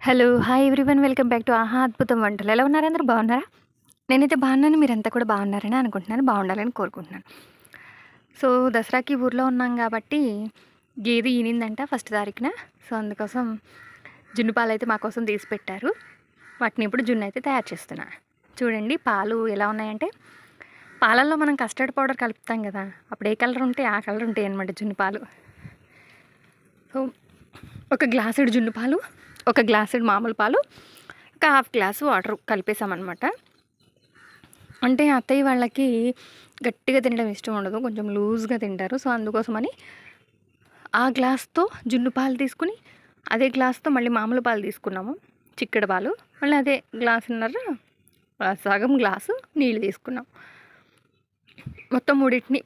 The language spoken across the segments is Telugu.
Hello! Hi everyone. Welcome back to అద్భుతం వంటలు. ఎలా ఉన్నారు అందరూ? బాగున్నారా? నేనైతే బాగున్నాను. మీరంతా కూడా బాగున్నారని అనుకుంటున్నాను. బాగుండాలని కోరుకుంటున్నాను. సో, దసరాకి ఊర్లో ఉన్నాం కాబట్టి గేదె ఈనిందంట ఫస్ట్ తారీఖున. సో, అందుకోసం జున్ను పాలైతే మా కోసం తీసి పెట్టారు. వాటిని ఇప్పుడు జున్ను అయితే తయారు చేస్తున్నా. చూడండి పాలు ఎలా ఉన్నాయంటే, పాలల్లో మనం కస్టర్డ్ పౌడర్ కలుపుతాం కదా! అప్పుడు ఏ కలర్ ఉంటే ఆ కలర్ ఉంటాయి అన్నమాట జున్ను పాలు. సో, ఒక గ్లాసుడు జున్ను పాలు, ఒక గ్లాసుడు మామూలు పాలు, ఒక హాఫ్ గ్లాసు వాటర్ కలిపేసామన్నమాట. అంటే అత్తయ్య వాళ్ళకి గట్టిగా తినడం ఇష్టం ఉండదు, కొంచెం లూజ్గా తింటారు. సో అందుకోసమని ఆ గ్లాస్తో జున్ను పాలు తీసుకుని అదే గ్లాస్తో మళ్ళీ మామూలు పాలు తీసుకున్నాము, చిక్కడి పాలు. మళ్ళీ అదే గ్లాసున్నర సగం గ్లాసు నీళ్ళు తీసుకున్నాం. మొత్తం మూడింటిని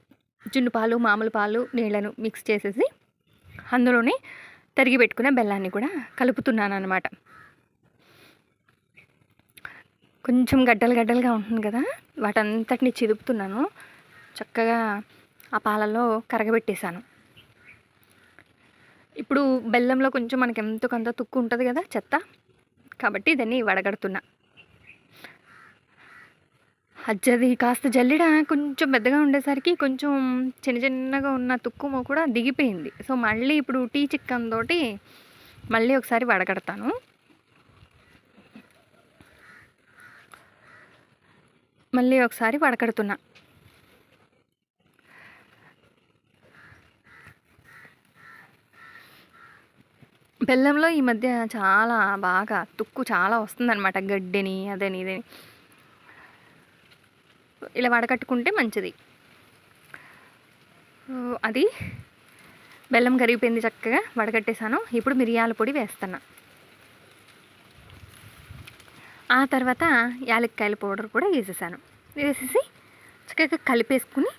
జున్ను పాలు, మామూలు పాలు, నీళ్ళను మిక్స్ చేసేసి అందులోనే తరిగి పెట్టుకున్న బెల్లాన్ని కూడా కలుపుతున్నాను అన్నమాట. కొంచెం గడ్డలుగా ఉంటుంది కదా, వాటంతటిని చిదుపుతున్నాను. చక్కగా ఆ పాలలో కరగబెట్టేశాను. ఇప్పుడు బెల్లంలో కొంచెం మనకి ఎంతో కొంత తుక్కు ఉంటుంది కదా, చెత్త, కాబట్టి దాన్ని వడగడుతున్నా. అజ్జది కాస్త జల్లిడ కొంచెం పెద్దగా ఉండేసరికి కొంచెం చిన్నగా ఉన్న తుక్కుమ కూడా దిగిపోయింది. సో మళ్ళీ ఇప్పుడు టీ చిక్కన్ తోటి మళ్ళీ ఒకసారి వడగడతాను. మళ్ళీ ఒకసారి వడకడుతున్నా. బెల్లంలో ఈ మధ్య చాలా బాగా తుక్కు చాలా వస్తుందన్నమాట, గడ్డిని అదని ఇదని. ఇలా వడకట్టుకుంటే మంచిది. అది బెల్లం కరిగిపోయింది, చక్కగా వడకట్టేశాను. ఇప్పుడు మిరియాల పొడి వేస్తున్నా. ఆ తర్వాత యాలక్కాయల పౌడర్ కూడా వేసేసాను. వేసేసి చక్కగా కలిపేసుకుని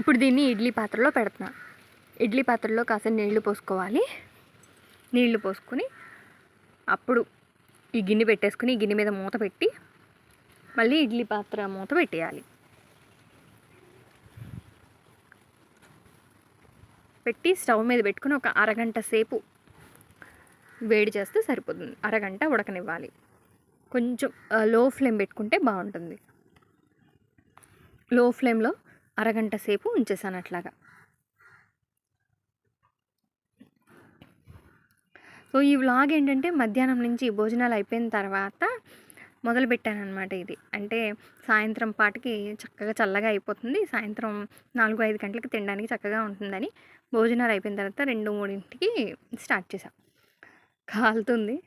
ఇప్పుడు దీన్ని ఇడ్లీ పాత్రలో పెడుతున్నా. ఇడ్లీ పాత్రలో కాస్త నీళ్లు పోసుకోవాలి. నీళ్లు పోసుకొని అప్పుడు ఈ గిన్నె పెట్టేసుకుని ఈ గిన్నె మీద మూత పెట్టి మళ్ళీ ఇడ్లీ పాత్ర మూత పెట్టేయాలి. పెట్టి స్టవ్ మీద పెట్టుకుని ఒక అరగంట సేపు వేడి చేస్తే సరిపోతుంది. అరగంట ఉడకనివ్వాలి. కొంచెం లో ఫ్లేమ్ పెట్టుకుంటే బాగుంటుంది. లో ఫ్లేమ్లో అరగంట సేపు ఉంచేసాను అట్లాగా. సో ఈ వ్లాగ్ ఏంటంటే మధ్యాహ్నం నుంచి భోజనాలు అయిపోయిన తర్వాత మొదలుపెట్టానమాట. ఇది అంటే సాయంత్రం పాటికి చక్కగా చల్లగా అయిపోతుంది. సాయంత్రం 4-5 గంటలకి తినడానికి చక్కగా ఉంటుందని భోజనాలు అయిపోయిన తర్వాత 2-3ంటికి స్టార్ట్ చేసాం. కాలుతుంది.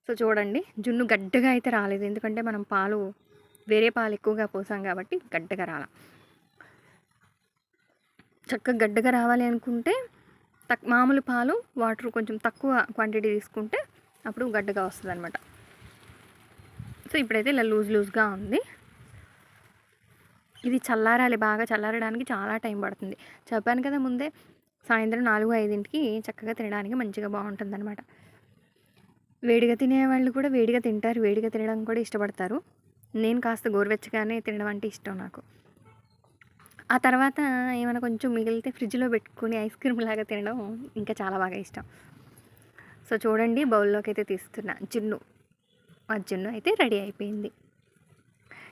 సో చూడండి, జున్ను గడ్డగా అయితే రాలేదు, ఎందుకంటే మనం పాలు వేరే పాలు ఎక్కువగా పోసాం కాబట్టి గడ్డగా రాల. చక్కగా గడ్డగా రావాలి అనుకుంటే మామూలు పాలు, వాటర్ కొంచెం తక్కువ క్వాంటిటీ తీసుకుంటే అప్పుడు గడ్డగా వస్తుంది అనమాట. సో ఇప్పుడైతే ఇలా లూజ్గా ఉంది. ఇది చల్లారాలి, బాగా చల్లారడానికి చాలా టైం పడుతుంది. చెప్పాను కదా ముందే, సాయంత్రం 4-5ంటికి చక్కగా తినడానికి మంచిగా బాగుంటుంది అనమాట. వేడిగా తినేవాళ్ళు కూడా వేడిగా తింటారు, వేడిగా తినడం కూడా ఇష్టపడతారు. నేను కాస్త గోరువెచ్చగానే తినడం అంటే ఇష్టం నాకు. ఆ తర్వాత ఏమైనా కొంచెం మిగిలితే ఫ్రిడ్జ్లో పెట్టుకుని ఐస్ క్రీమ్ లాగా తినడం ఇంకా చాలా బాగా ఇష్టం. సో చూడండి, బౌల్లోకి అయితే తీస్తున్నా జున్ను. ఆ జున్ను అయితే రెడీ అయిపోయింది.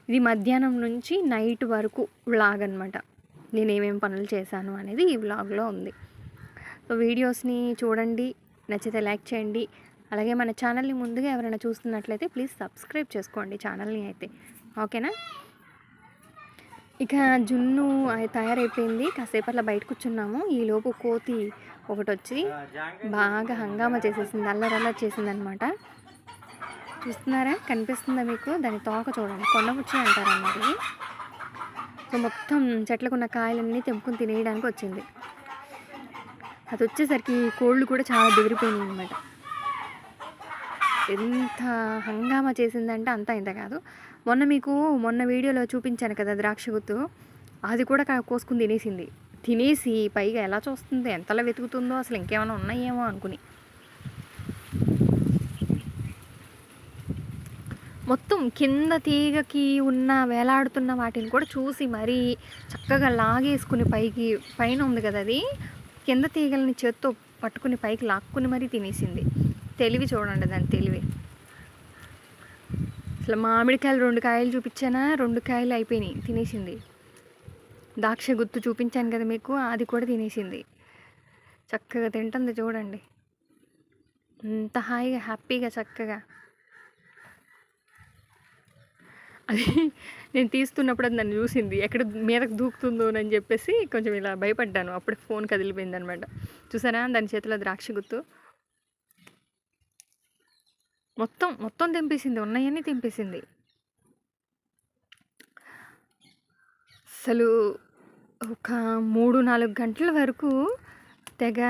ఇది మధ్యాహ్నం నుంచి నైట్ వరకు వ్లాగ్ అనమాట. నేను ఏమేమి పనులు చేశాను అనేది ఈ వ్లాగ్లో ఉంది. సో వీడియోస్ని చూడండి, నచ్చితే లైక్ చేయండి. అలాగే మన ఛానల్ని ముందుగా ఎవరైనా చూస్తున్నట్లయితే ప్లీజ్ సబ్స్క్రైబ్ చేసుకోండి ఛానల్ని అయితే, ఓకేనా? ఇక జున్ను తయారైపోయింది. కాసేపు అట్లా బయట కూర్చున్నాము. ఈలోపు కోతి ఒకటి వచ్చి బాగా హంగామా చేసేసింది, అల్లరి చేసిందనమాట. చూస్తున్నారా, కనిపిస్తుందా మీకు? దాని తోక చూడండి, కొండముచ్చి అంటారన్నమాట. సో మొత్తం చెట్లకున్న కాయలన్నీ తెంపుకుని తినేయడానికి వచ్చింది. అది వచ్చేసరికి కోళ్ళు కూడా చాలా బెదిరిపోయినాయి అనమాట. ఎంత హంగామా చేసిందంటే అంతా ఇంత కాదు. మొన్న వీడియోలో చూపించాను కదా ద్రాక్ష గుత్తు, అది కూడా కోసుకుని తినేసింది. తినేసి పైగా ఎలా చూస్తుంది, ఎంతలా వెతుకుతుందో, అసలు ఇంకేమైనా ఉన్నాయేమో అనుకుని మొత్తం కింద తీగకి ఉన్న వేలాడుతున్న వాటిని కూడా చూసి మరీ చక్కగా లాగేసుకుని పైన ఉంది కదా, అది కింద తీగలని చేత్తో పట్టుకుని పైకి లాక్కుని మరీ తినేసింది. తెలివి చూడండి, దాని తెలివి. అసలు మామిడికాయలు 2 కాయలు చూపించానా, 2 కాయలు అయిపోయినాయి, తినేసింది. ద్రాక్ష గుత్తు చూపించాను కదా మీకు, అది కూడా తినేసింది. చక్కగా తింటుంది చూడండి, అంత హాయిగా హ్యాపీగా చక్కగా. అది నేను తీస్తున్నప్పుడు అది నన్ను చూసింది, ఎక్కడ మీదకు దూకుతుందో అని చెప్పేసి కొంచెం ఇలా భయపడ్డాను. అప్పుడు ఫోన్ కదిలిపోయింది అనమాట. చూసారా దాని చేతిలో ద్రాక్ష గుత్తు మొత్తం మొత్తం తెంపేసింది, ఉన్నాయని తెంపేసింది. అసలు ఒక 3-4 గంటల వరకు తెగ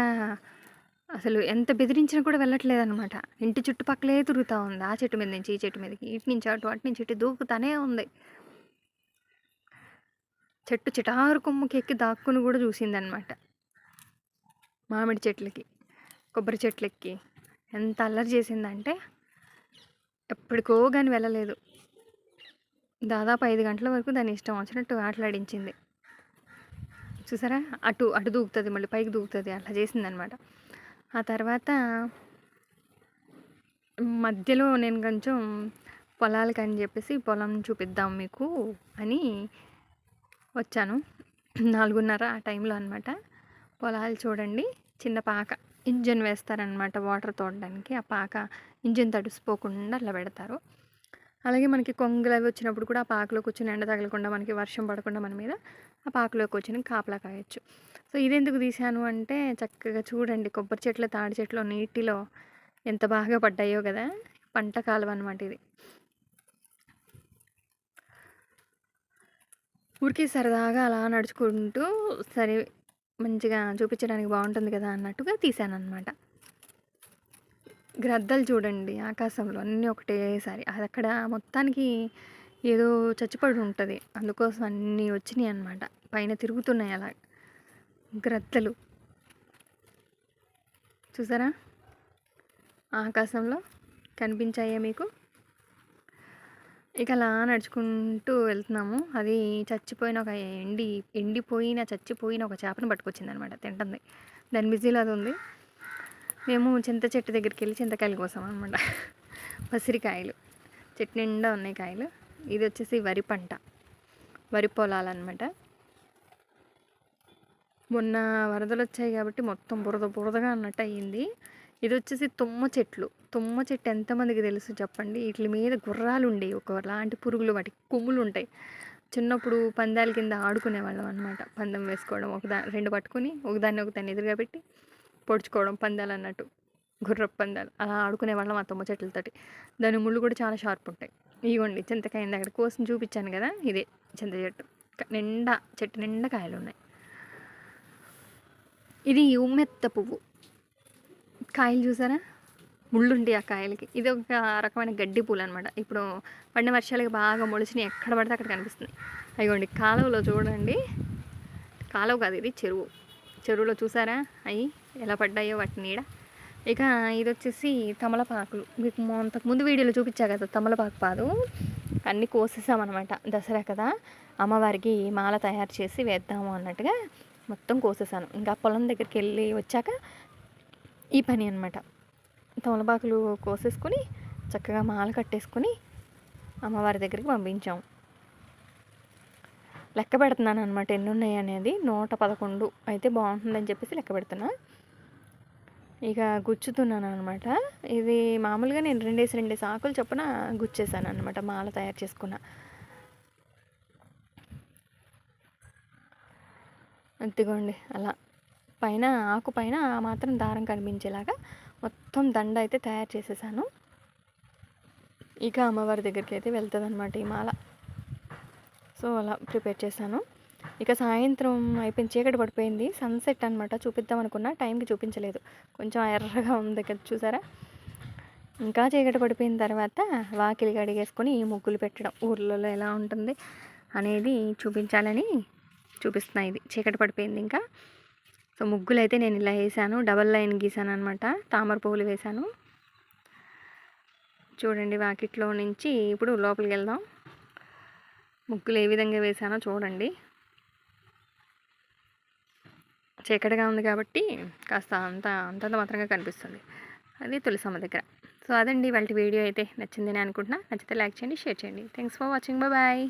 అసలు ఎంత బెదిరించినా కూడా వెళ్ళట్లేదనమాట. ఇంటి చుట్టుపక్కలే తిరుగుతూ ఉంది, ఆ చెట్టు మీద నుంచి ఈ చెట్టు మీదకి, ఇటు నుంచి అటు, అటు నుంచి ఇటు దూకుతానే ఉంది. చెట్టు చిటారు కొమ్మకి ఎక్కి దాక్కుని కూడా చూసిందనమాట. మామిడి చెట్లకి, కొబ్బరి చెట్లెక్కి ఎంత అల్లరి చేసిందంటే ఎప్పటికో కానీ వెళ్ళలేదు. దాదాపు 5 గంటల వరకు దాని ఇష్టం వచ్చినట్టు ఆటలాడించింది. చూసారా, అటు అటు దూకుతుంది, మళ్ళీ పైకి దూకుతుంది, అట్లా చేసిందనమాట. ఆ తర్వాత మధ్యలో నేను కొంచెం పొలాలకి అని చెప్పేసి పొలం చూపిద్దాం మీకు అని వచ్చాను. 4:30 ఆ టైంలో అనమాట. పొలాలు చూడండి, చిన్న పాక ఇంజన్ వేస్తారనమాట వాటర్ తోడడానికి. ఆ పాక ఇంజన్ తడిసిపోకుండా అట్లా పెడతారు. అలాగే మనకి కొంగలు అవి వచ్చినప్పుడు కూడా ఆ పాకలో కూర్చొని ఎండ తగలకుండా, మనకి వర్షం పడకుండా మన మీద ఆ పాకలో కూర్చొని కాపలా కాయచ్చు. సో ఇదెందుకు తీశాను అంటే చక్కగా చూడండి, కొబ్బరి చెట్లు, తాడి చెట్లు నీటిలో ఎంత బాగా పడ్డాయో కదా. పంట కాలువ అనమాట ఇది. ఊరికే సరదాగా అలా నడుచుకుంటూ సరే మంచిగా చూపించడానికి బాగుంటుంది కదా అన్నట్టుగా తీశాను అనమాట. గ్రద్దలు చూడండి ఆకాశంలో అన్నీ ఒకటేసారి, అది అక్కడ మొత్తానికి ఏదో చచ్చిపడి ఉంటుంది, అందుకోసం అన్నీ వచ్చినాయి అన్నమాట, పైన తిరుగుతున్నాయి అలా గ్రద్దలు. చూసారా ఆకాశంలో కనిపించాయా మీకు? ఇక అలా నడుచుకుంటూ వెళ్తున్నాము. అది చచ్చిపోయిన ఒక చచ్చిపోయిన ఒక చేపను పట్టుకొచ్చింది అనమాట, తింటుంది. దాని బిజీలో అది ఉంది. మేము చింత చెట్టు దగ్గరికి వెళ్ళి చింతకాయలు కోసాం అనమాట. పసిరికాయలు, చెట్టు నిండా ఉన్నాయి కాయలు. ఇది వచ్చేసి వరి పంట, వరి పొలాలు అనమాట. మొన్న వరదలు వచ్చాయి కాబట్టి మొత్తం బురద బురదగా అన్నట్టు అయ్యింది. ఇది వచ్చేసి తుమ్మ చెట్లు. తుమ్మ చెట్టు ఎంతమందికి తెలుసు చెప్పండి? వీటి మీద గుర్రాలు ఉండేవి, ఒకలాంటి పురుగులు, వాటికి కొమ్ములు ఉంటాయి. చిన్నప్పుడు పందాల కింద ఆడుకునేవాళ్ళం అనమాట. పందెం వేసుకోవడం, రెండు పట్టుకుని ఒకదాన్ని ఎదురుగా పెట్టి పొడుచుకోవడం, పందాలు అన్నట్టు, గుర్రపు పందాలు అలా ఆడుకునేవాళ్ళం ఆ తుమ్మ చెట్లతోటి. దాని ముళ్ళు కూడా చాలా షార్ప్ ఉంటాయి. ఇగోండి చింతకాయ అక్కడ కోసం చూపించాను కదా, ఇదే చింత చెట్టు. చెట్టు నిండా కాయలు ఉన్నాయి. ఇది ఉమ్మెత్త పువ్వు. కాయలు చూసారా, ముళ్ళుండి ఆ కాయలకి. ఇది ఒక రకమైన గడ్డి పూలు అనమాట. ఇప్పుడు పడిన వర్షాలకి బాగా మొలిచినాయి, ఎక్కడ పడితే అక్కడ కనిపిస్తుంది. అయ్యండి కాలువలో చూడండి, కాలువ కాదు ఇది చెరువు. చెరువులో చూసారా అవి ఎలా పడ్డాయో వాటి నీడ. ఇక ఇది వచ్చేసి తమలపాకులు. మీకు అంతకుముందు వీడియోలో చూపించా కదా, తమలపాకు పాదు అన్నీ కోసేసామన్నమాట. దసరా కదా, అమ్మవారికి మాల తయారు చేసి వేద్దాము అన్నట్టుగా మొత్తం కోసేసాను. ఇంకా పొలం దగ్గరికి వెళ్ళి వచ్చాక ఈ పని అనమాట. తమలపాకులు కోసేసుకొని చక్కగా మాల కట్టేసుకొని అమ్మవారి దగ్గరికి పంపించాము. లెక్క పెడుతున్నాను అనమాట ఎన్ని ఉన్నాయి అనేది. 111 అయితే బాగుంటుందని చెప్పేసి లెక్క పెడుతున్నా. ఇక గుచ్చుతున్నాను అనమాట. ఇది మామూలుగా నేను 2 ఆకులు చొప్పున గుచ్చేసాను అనమాట, మాల తయారు చేసుకున్నా. అంతేగోండి అలా పైన ఆకు పైన ఆ మాత్రం దారం కనిపించేలాగా మొత్తం దండ అయితే తయారు చేసేసాను. ఇక అమ్మవారి దగ్గరికి అయితే వెళ్తుంది అనమాట ఈ మాల. సో అలా ప్రిపేర్ చేశాను. ఇక సాయంత్రం అయిపోయింది, చీకటి పడిపోయింది, సన్సెట్ అనమాట. చూపిద్దాం అనుకున్నా, టైంకి చూపించలేదు, కొంచెం ఎర్రగా ఉంది కదా చూసారా. ఇంకా చీకటి పడిపోయిన తర్వాత వాకిలి కడిగేసుకొని ముగ్గులు పెట్టడం ఊర్లలో ఎలా ఉంటుంది అనేది చూపించాలని చూపిస్తున్నా. ఇది చీకటి పడిపోయింది ఇంకా. సో ముగ్గులు అయితే నేను ఇలా వేసాను, డబల్ లైన్ గీసాను అనమాట, తామర పువ్వులు వేసాను. చూడండి వాకిట్లో నుంచి ఇప్పుడు లోపలికి వెళ్దాం. ముగ్గులు ఏ విధంగా వేసానో చూడండి. చీకటిగా ఉంది కాబట్టి కాస్త అంతంత మాత్రంగా కనిపిస్తుంది. అది తులసమ్మ దగ్గర. సో అదండి ఇవాల్టి వీడియో అయితే. నచ్చిందని అనుకుంటున్నా. నచ్చితే లైక్ చేయండి, షేర్ చేయండి. Thanks for watching. బాయ్.